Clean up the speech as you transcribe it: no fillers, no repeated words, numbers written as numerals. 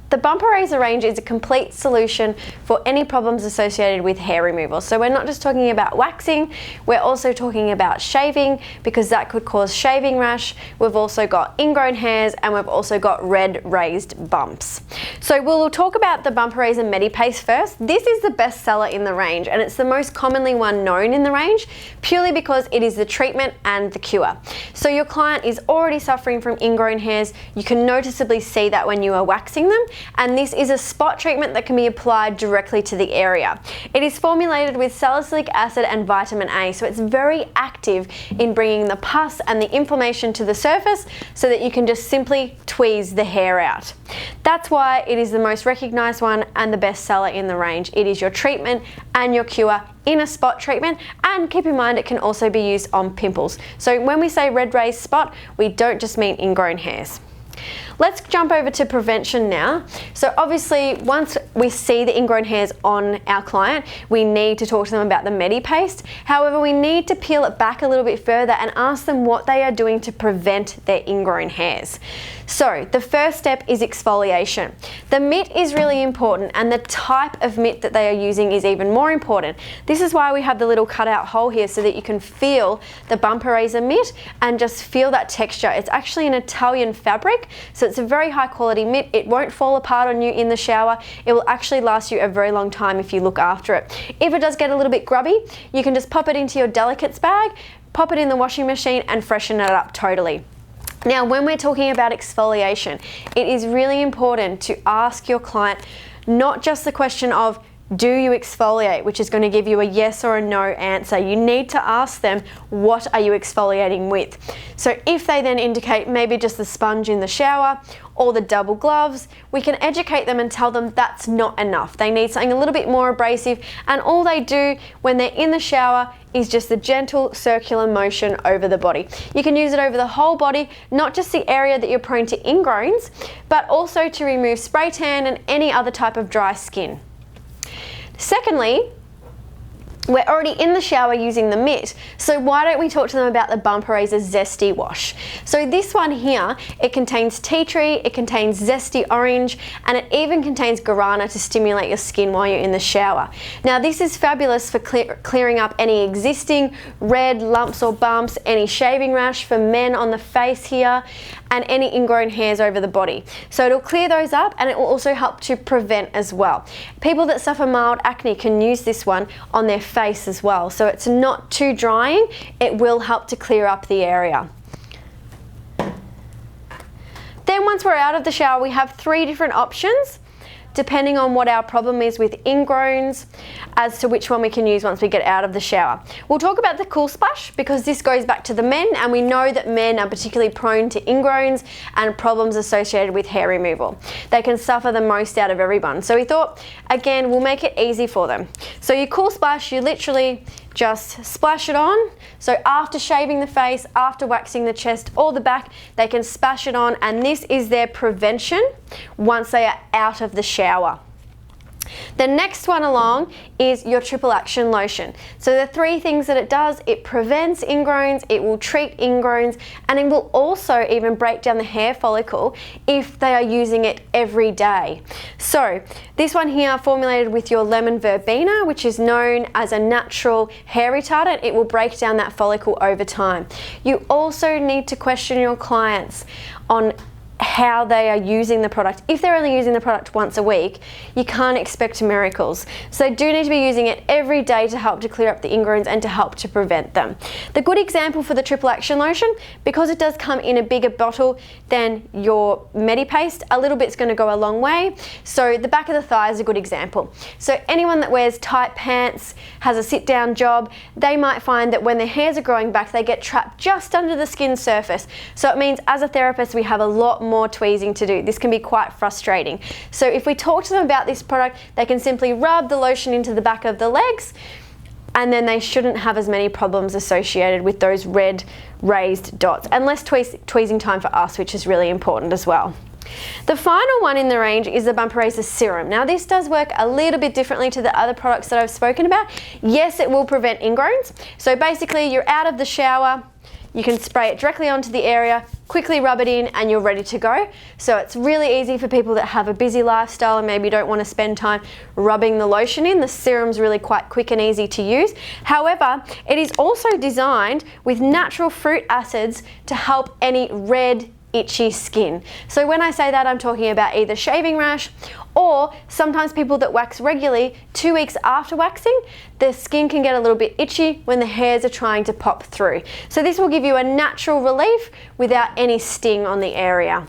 The Bump Eraser range is a complete solution for any problems associated with hair removal. So we're not just talking about waxing, we're also talking about shaving, because that could cause shaving rash. We've also got ingrown hairs, and we've also got red raised bumps. So we'll talk about the Bump Eraser Medipaste first. This is the best seller in the range, and it's the most commonly one known in the range, purely because it is the treatment and the cure. So your client is already suffering from ingrown hairs. You can noticeably see that when you are waxing them. And this is a spot treatment that can be applied directly to the area. It is formulated with salicylic acid and vitamin A, so it's very active in bringing the pus and the inflammation to the surface so that you can just simply tweeze the hair out. That's why it is the most recognized one and the best seller in the range. It is your treatment and your cure in a spot treatment, and keep in mind it can also be used on pimples. So when we say red raised spot, we don't just mean ingrown hairs. Let's jump over to prevention now. So obviously, once we see the ingrown hairs on our client, we need to talk to them about the Medipaste. However, we need to peel it back a little bit further and ask them what they are doing to prevent their ingrown hairs. So the first step is exfoliation. The mitt is really important, and the type of mitt that they are using is even more important. This is why we have the little cutout hole here, so that you can feel the Bump Eraser mitt and just feel that texture. It's actually an Italian fabric, so it's a very high quality mitt. It won't fall apart on you in the shower. It will actually last you a very long time if you look after it. If it does get a little bit grubby, you can just pop it into your delicates bag, pop it in the washing machine, and freshen it up totally. Now, when we're talking about exfoliation, it is really important to ask your client not just the question of, do you exfoliate, which is going to give you a yes or a no answer. You need to ask them, what are you exfoliating with? So if they then indicate maybe just the sponge in the shower or the double gloves, we can educate them and tell them that's not enough. They need something a little bit more abrasive, and all they do when they're in the shower is just the gentle circular motion over the body. You can use it over the whole body, not just the area that you're prone to ingrowns, but also to remove spray tan and any other type of dry skin. Secondly, we're already in the shower using the mitt, so why don't we talk to them about the Bump Eraser Zesty Wash? So this one here, it contains tea tree, it contains zesty orange, and it even contains guarana to stimulate your skin while you're in the shower. Now this is fabulous for clearing up any existing red lumps or bumps, any shaving rash for men on the face here, and any ingrown hairs over the body. So it'll clear those up, and it will also help to prevent as well. People that suffer mild acne can use this one on their face as well. So it's not too drying, it will help to clear up the area. Then once we're out of the shower, we have 3 different options, depending on what our problem is with ingrowns, as to which one we can use once we get out of the shower. We'll talk about the cool splash, because this goes back to the men, and we know that men are particularly prone to ingrowns and problems associated with hair removal. They can suffer the most out of everyone. So we thought, again, we'll make it easy for them. So your cool splash, you literally just splash it on. So after shaving the face, after waxing the chest or the back, they can splash it on, and this is their prevention once they are out of the shower. The next one along is your triple action lotion. So the 3 things that it does: it prevents ingrowns, it will treat ingrowns, and it will also even break down the hair follicle if they are using it every day. So this one here, formulated with your lemon verbena, which is known as a natural hair retardant, it will break down that follicle over time. You also need to question your clients on how they are using the product. If they're only using the product once a week, you can't expect miracles. So they do need to be using it every day to help to clear up the ingrowns and to help to prevent them. The good example for the triple action lotion, because it does come in a bigger bottle than your Medipaste, a little bit's going to go a long way. So the back of the thigh is a good example. So anyone that wears tight pants, has a sit down job, they might find that when their hairs are growing back, they get trapped just under the skin surface. So it means as a therapist, we have a lot more tweezing to do. This can be quite frustrating. So if we talk to them about this product, they can simply rub the lotion into the back of the legs, and then they shouldn't have as many problems associated with those red raised dots, and less tweezing time for us, which is really important as well. The final one in the range is the Bump Eraser Serum. Now this does work a little bit differently to the other products that I've spoken about. Yes, it will prevent ingrowns. So basically, you're out of the shower, you can spray it directly onto the area, quickly rub it in and you're ready to go. So it's really easy for people that have a busy lifestyle and maybe don't want to spend time rubbing the lotion in. The serum's really quite quick and easy to use. However, it is also designed with natural fruit acids to help any red, itchy skin. So when I say that, I'm talking about either shaving rash, or sometimes people that wax regularly, 2 weeks after waxing, their skin can get a little bit itchy when the hairs are trying to pop through. So this will give you a natural relief without any sting on the area.